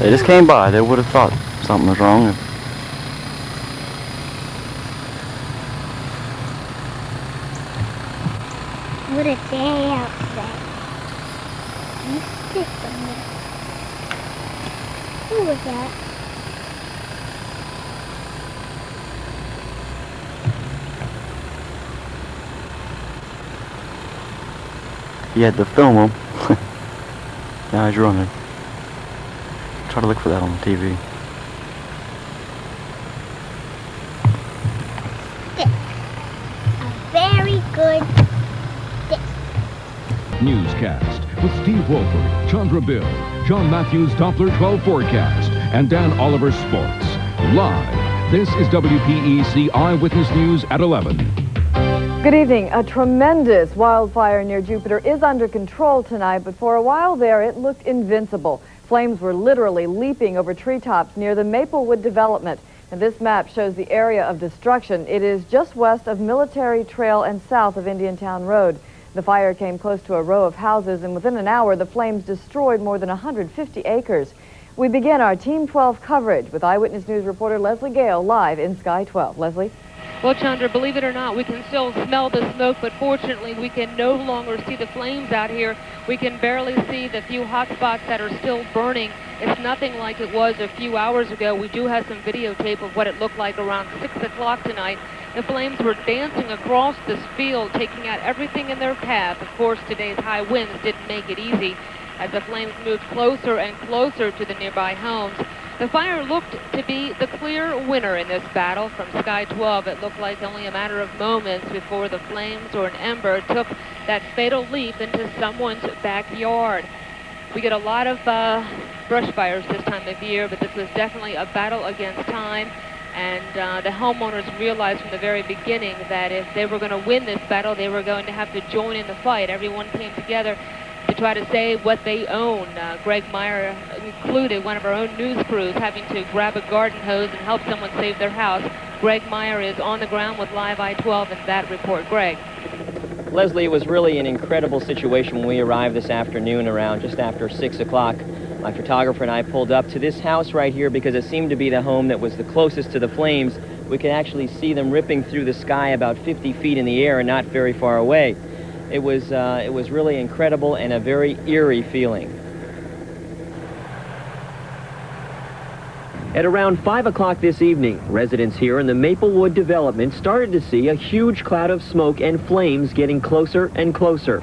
They just came by. They would have thought something was wrong. What a day outside. Let's stick on it. Who was that? You had to film them. Now he's running. Try to look for that on the TV. Stick. A very good stick. Newscast with Steve Wolford, Chandra Bill, John Matthews Doppler 12 Forecast, and Dan Oliver Sports. Live, this is WPEC Eyewitness News at 11. Good evening. A tremendous wildfire near Jupiter is under control tonight, but for a while there it looked invincible. Flames were literally leaping over treetops near the Maplewood development. And this map shows the area of destruction. It is just west of Military Trail and south of Indiantown Road. The fire came close to a row of houses, and within an hour the flames destroyed more than 150 acres. We begin our Team 12 coverage with Eyewitness News reporter Leslie Gale live in Sky 12. Leslie? Well, Chandra, believe it or not, we can still smell the smoke, but fortunately we can no longer see the flames out here. We can barely see the few hot spots that are still burning. It's nothing like it was a few hours ago. We do have some videotape of what it looked like around 6 o'clock tonight. The flames were dancing across this field, taking out everything in their path. Of course, today's high winds didn't make it easy as the flames moved closer and closer to the nearby homes. The fire looked to be the clear winner in this battle. From Sky 12, it looked like only a matter of moments before the flames or an ember took that fatal leap into someone's backyard. We get a lot of brush fires this time of year, but this was definitely a battle against time. And the homeowners realized from the very beginning that if they were going to win this battle, they were going to have to join in the fight. Everyone came together to try to save what they own. Greg Meyer included, one of our own news crews, having to grab a garden hose and help someone save their house. Greg Meyer is on the ground with Live I-12 and that report. Greg. Leslie, it was really an incredible situation when we arrived this afternoon around just after 6 o'clock. My photographer and I pulled up to this house right here because it seemed to be the home that was the closest to the flames. We could actually see them ripping through the sky about 50 feet in the air and not very far away. It was really incredible and a very eerie feeling. At around 5 o'clock this evening, residents here in the Maplewood development started to see a huge cloud of smoke and flames getting closer and closer.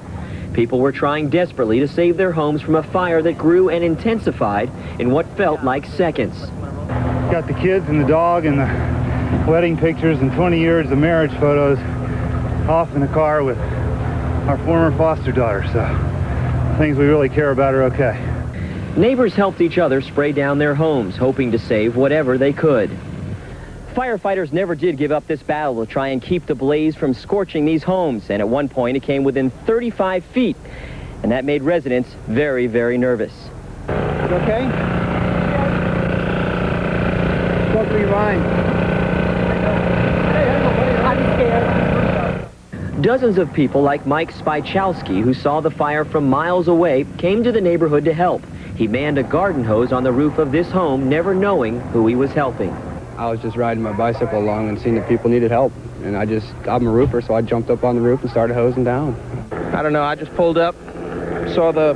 People were trying desperately to save their homes from a fire that grew and intensified in what felt like seconds. Got the kids and the dog and the wedding pictures and 20 years of marriage photos off in the car with our former foster daughter, so things we really care about are okay. Neighbors helped each other spray down their homes, hoping to save whatever they could. Firefighters never did give up this battle to try and keep the blaze from scorching these homes, and at one point it came within 35 feet, and that made residents very, very nervous. You okay? What do you mind? I'm scared. Dozens of people like Mike Spychalski, who saw the fire from miles away, came to the neighborhood to help. He manned a garden hose on the roof of this home, never knowing who he was helping. I was just riding my bicycle along and seeing that people needed help. And I'm a roofer, so I jumped up on the roof and started hosing down. I don't know, I just pulled up, saw the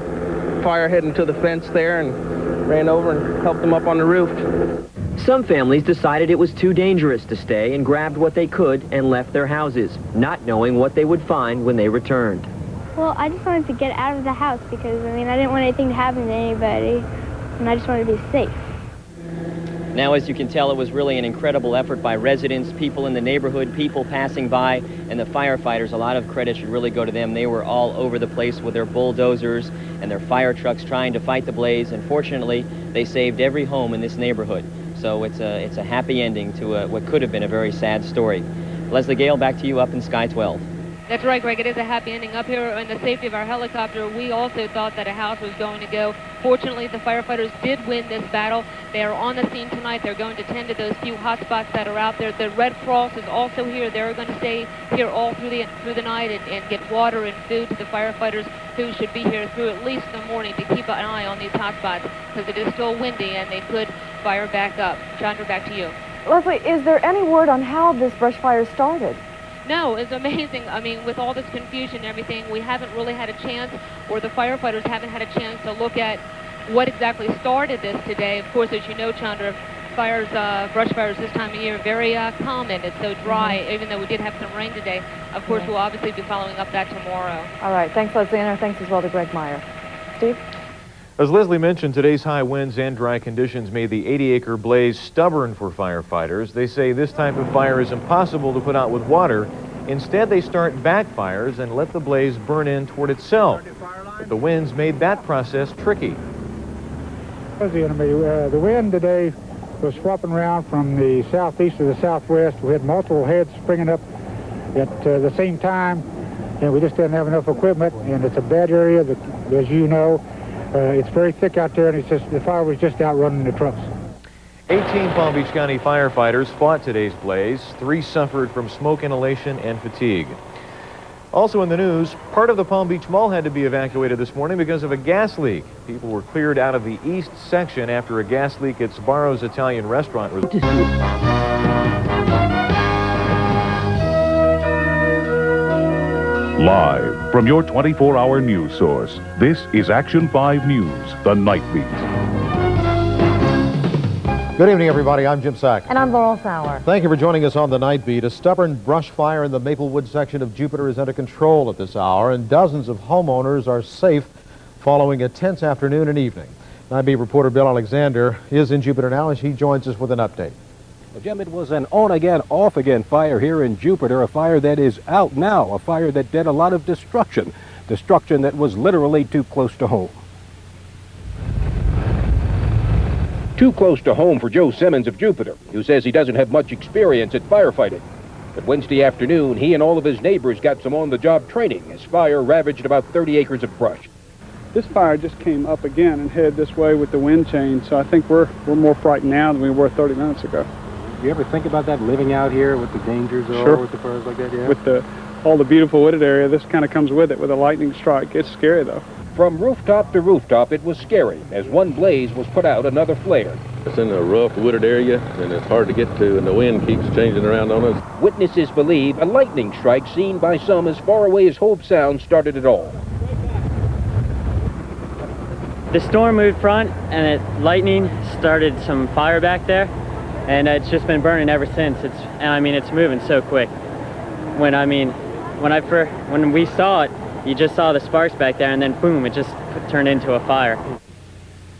fire heading to the fence there and ran over and helped them up on the roof. Some families decided it was too dangerous to stay and grabbed what they could and left their houses, not knowing what they would find when they returned. Well, I just wanted to get out of the house because, I didn't want anything to happen to anybody, and I just wanted to be safe. Now, as you can tell, it was really an incredible effort by residents, people in the neighborhood, people passing by, and the firefighters. A lot of credit should really go to them. They were all over the place with their bulldozers and their fire trucks trying to fight the blaze, and fortunately, they saved every home in this neighborhood. So it's a happy ending to what could have been a very sad story. Leslie Gale, back to you up in Sky 12. That's right, Greg. It is a happy ending. Up here in the safety of our helicopter, we also thought that a house was going to go. Fortunately, the firefighters did win this battle. They are on the scene tonight. They're going to tend to those few hot spots that are out there. The Red Cross is also here. They're going to stay here all through the night and get water and food to the firefighters who should be here through at least the morning to keep an eye on these hot spots because it is still windy and they could fire back up. Chandra, back to you. Leslie, is there any word on how this brush fire started? No, it's amazing. I mean, with all this confusion and everything, we haven't really had a chance, or the firefighters haven't had a chance to look at what exactly started this today. Of course, as you know, Chandra, fires, brush fires this time of year, very common. It's so dry, even though we did have some rain today. Of course, we'll obviously be following up that tomorrow. All right. Thanks, Leslie, and our thanks as well to Greg Meyer. Steve? As Leslie mentioned, today's high winds and dry conditions made the 80-acre blaze stubborn for firefighters. They say this type of fire is impossible to put out with water. Instead, they start backfires and let the blaze burn in toward itself. But the winds made that process tricky. The wind today was swapping around from the southeast to the southwest. We had multiple heads springing up at the same time, and we just didn't have enough equipment, and it's a bad area, as you know. It's very thick out there, and it's just the fire was just outrunning the trucks. 18 Palm Beach County firefighters fought today's blaze. 3 suffered from smoke inhalation and fatigue. Also in the news, part of the Palm Beach Mall had to be evacuated this morning because of a gas leak. People were cleared out of the east section after a gas leak at Sbarro's Italian restaurant. Live from your 24-hour news source, this is Action 5 News, the Night Beat. Good evening, everybody. I'm Jim Sack. And I'm Laurel Sauer. Thank you for joining us on the Night Beat. A stubborn brush fire in the Maplewood section of Jupiter is under control at this hour, and dozens of homeowners are safe following a tense afternoon and evening. Night Beat reporter Bill Alexander is in Jupiter now as he joins us with an update. Well, Jim, it was an on-again, off-again fire here in Jupiter, a fire that is out now, a fire that did a lot of destruction that was literally too close to home. Too close to home for Joe Simmons of Jupiter, who says he doesn't have much experience at firefighting. But Wednesday afternoon, he and all of his neighbors got some on-the-job training as fire ravaged about 30 acres of brush. This fire just came up again and headed this way with the wind change, so I think we're more frightened now than we were 30 minutes ago. Do you ever think about that, living out here with the dangers Sure. with the fires like that? Yeah. With all the beautiful wooded area, this kind of comes with it with a lightning strike. It's scary, though. From rooftop to rooftop, it was scary. As one blaze was put out, another flared. It's in a rough, wooded area, and it's hard to get to, and the wind keeps changing around on us. Witnesses believe a lightning strike seen by some as far away as Hope Sound started it all. The storm moved front, and lightning started some fire back there, and it's just been burning ever since. It's moving so quick. When we saw it, you just saw the sparks back there, and then boom, it just turned into a fire.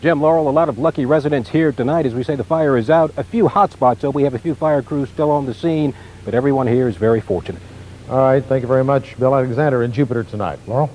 Jim, Laurel, a lot of lucky residents here tonight. As we say, the fire is out. A few hot spots, though. We have a few fire crews still on the scene, but everyone here is very fortunate. All right. Thank you very much, Bill Alexander in Jupiter tonight. Laurel?